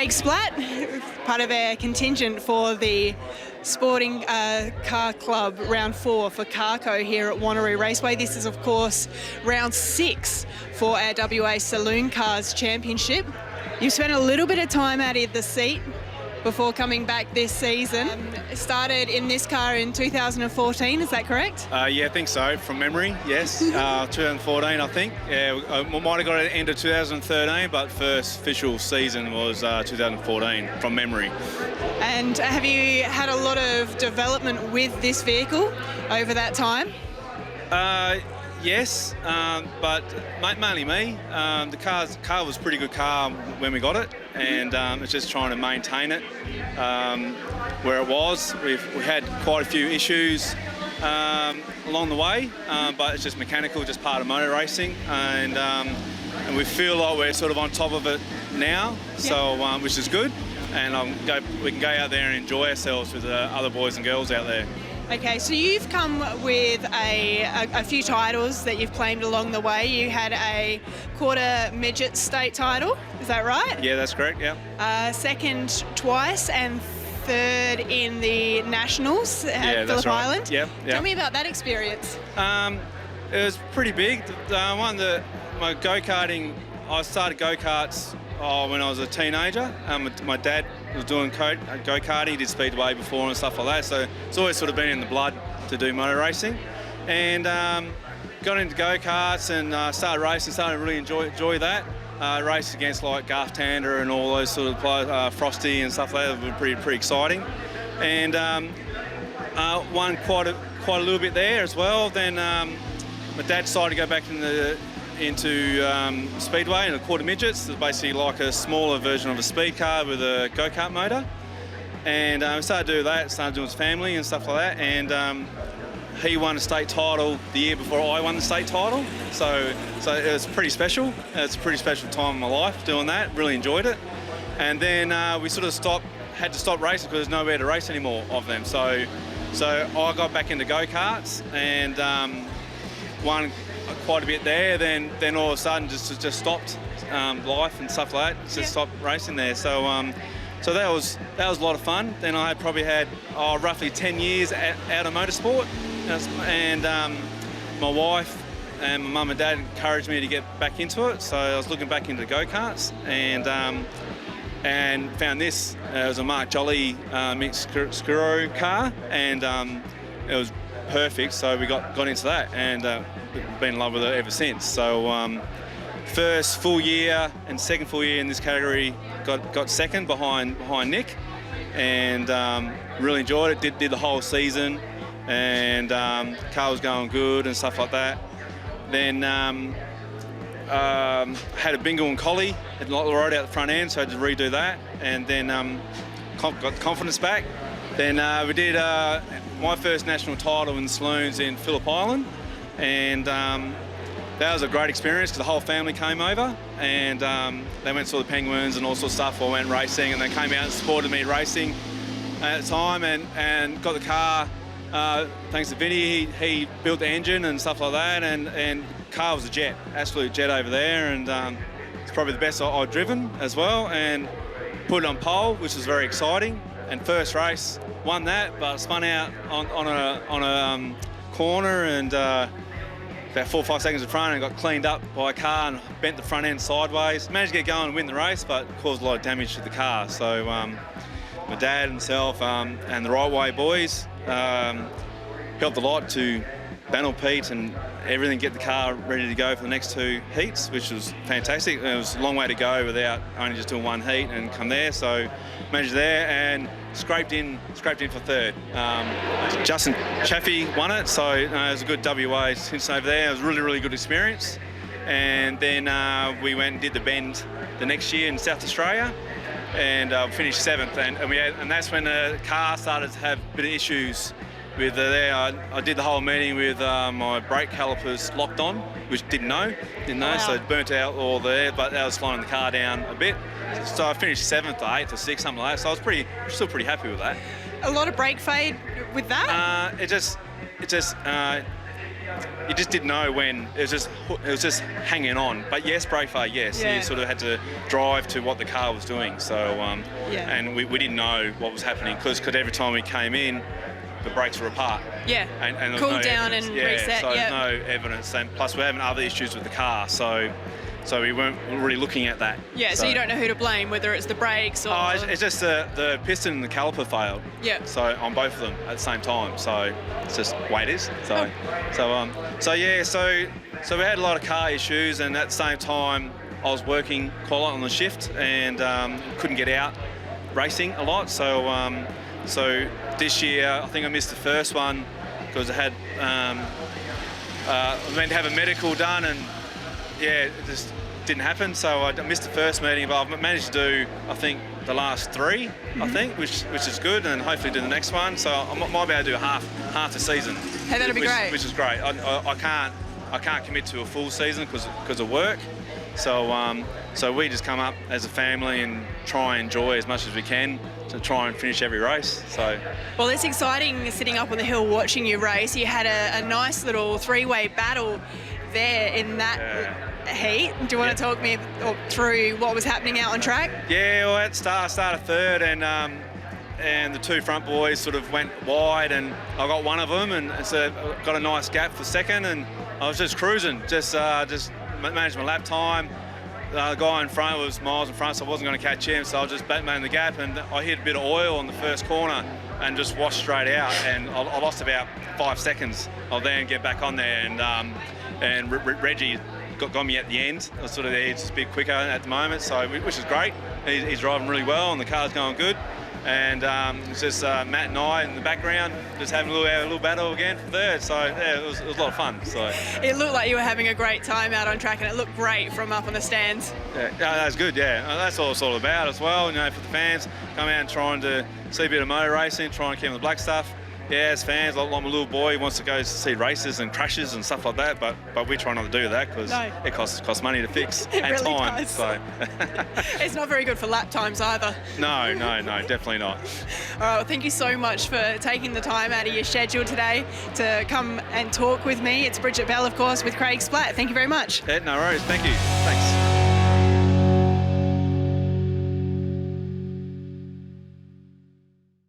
Craig Splatt, part of our contingent for the Sporting Car Club Round 4 for Carco here at Wanneroo Raceway. This is, of course, Round 6 for our WA Saloon Cars Championship. You've spent a little bit of time out of the seat before coming back this season. Started in this car in 2014, is that correct? Yeah, I think so, from memory, yes. 2014, I think. Yeah, I might have got it at the end of 2013, but first official season was 2014, from memory. And have you had a lot of development with this vehicle over that time? Yes, but mainly me. The car was a pretty good car when we got it, and it's just trying to maintain it where it was. We had quite a few issues along the way, but it's just mechanical, just part of motor racing, and we feel like we're sort of on top of it now, so which is good, and we can go out there and enjoy ourselves with the other boys and girls out there. Okay, so you've come with a few titles that you've claimed along the way. You had a quarter midget state title, is that right? Yeah, that's correct, yeah. Second twice and third in the Nationals at Phillip Island. Yeah. Tell me about that experience. It was pretty big. My go-karting, I started go-karts when I was a teenager. My dad was doing go-karting, he did speedway before and stuff like that, so it's always sort of been in the blood to do motor racing. And got into go-karts and started racing, started to really enjoy that. Raced against like Garth Tander and all those sort of players, Frosty and stuff like that, it was pretty exciting. And won quite a little bit there as well. Then my dad decided to go back into speedway and a quarter midgets. It's basically like a smaller version of a speed car with a go-kart motor. And we started to do that, started doing his family and stuff like that. And he won a state title the year before I won the state title. So it was pretty special. It's a pretty special time in my life doing that, really enjoyed it. And then we sort of had to stop racing because there's nowhere to race anymore of them. So I got back into go-karts and won quite a bit there, then all of a sudden just stopped life and stuff like that, just stopped racing there. So that was a lot of fun. Then I probably had roughly 10 years out of motorsport, and my wife and my mum and dad encouraged me to get back into it. So I was looking back into go-karts and found this. It was a Mark Jolly mixed Scuro car, and it was perfect, so we got into that and been in love with it ever since. So first full year and second full year in this category, got second behind Nick, and really enjoyed it. Did the whole season, and car was going good and stuff like that. Then had a bingle and collie, and right out the front end, so I had to redo that, and then got confidence back. Then we did my first national title in the saloons in Phillip Island, and that was a great experience because the whole family came over, and they went and saw the penguins and all sorts of stuff. I went racing, and they came out and supported me racing at the time, and got the car thanks to Vinny. He built the engine and stuff like that, and the car was a jet, absolute jet over there, and it's probably the best I've driven as well, and put it on pole, which was very exciting. And first race, won that, but spun out on a corner and about 4 or 5 seconds in front, and got cleaned up by a car and bent the front end sideways. Managed to get going and win the race, but caused a lot of damage to the car. So my dad, himself, and the Right Way boys helped a lot to battle Pete and everything, get the car ready to go for the next 2 heats, which was fantastic. It was a long way to go without only just doing 1 heat and come there. So managed there and scraped in for third. Justin Chaffee won it, so it was a good WA since over there. It was a really, really good experience. And then we went and did the Bend the next year in South Australia, and finished 7th. And that's when the car started to have a bit of issues with there. I did the whole meeting with my brake calipers locked on, which didn't know, Wow. So it burnt out all there, but that was slowing the car down a bit. So I finished 7th or 8th or 6th, something like that. So I was still pretty happy with that. A lot of brake fade with that? you just didn't know when. It was just hanging on. But yes, brake failure, yes. Yeah. You sort of had to drive to what the car was doing. So, and we didn't know what was happening because every time we came in, the brakes were apart. Yeah. And there was cool no down evidence. and yeah, reset. So Yeah. there's no evidence. And plus, we're having other issues with the car. So we weren't really looking at that. Yeah, so you don't know who to blame, whether it's the brakes or... Oh, it's just the piston and the caliper failed. Yeah. So on both of them at the same time. So it's just the way it is. So we had a lot of car issues, and at the same time I was working quite a lot on the shift and couldn't get out racing a lot. So this year I think I missed the first one because I had I meant to have a medical done, and yeah, it just didn't happen. So I missed the first meeting, but I've managed to do, I think, the last 3, I think, which is good, and hopefully do the next one. So I might be able to do half the season. Hey, that'd be great. Which is great. I can't commit to a full season because of work. So we just come up as a family and try and enjoy as much as we can to try and finish every race. So. Well, it's exciting sitting up on the hill watching you race. You had a nice little 3-way battle there in that heat. Do you want to talk me through what was happening out on track? Yeah, well, at started third, and the 2 front boys sort of went wide, and I got one of them, and so got a nice gap for second, and I was just cruising, just managed my lap time. The guy in front was miles in front, so I wasn't going to catch him, so I was just backmanning the gap, and I hit a bit of oil on the first corner and just washed straight out, and I lost about 5 seconds. I'll then get back on there, and Reggie got me at the end. I was sort of there, just a bit quicker at the moment, so which is great. He's driving really well, and the car's going good. And it's just Matt and I in the background, just having a little battle again for third. So yeah, it was a lot of fun. So it looked like you were having a great time out on track, and it looked great from up on the stands. Yeah, that was good. Yeah, that's all it's all about as well. You know, for the fans, come out and trying to see a bit of motor racing, trying to keep on the black stuff. Yeah, as fans, like my little boy wants to go see races and crashes and stuff like that, but we try not to do that because it costs money to fix it and really time. Does. So it's not very good for lap times either. No, definitely not. All right, well, thank you so much for taking the time out of your schedule today to come and talk with me. It's Bridget Bell, of course, with Craig Splatt. Thank you very much. Yeah, no worries. Thank you. Thanks.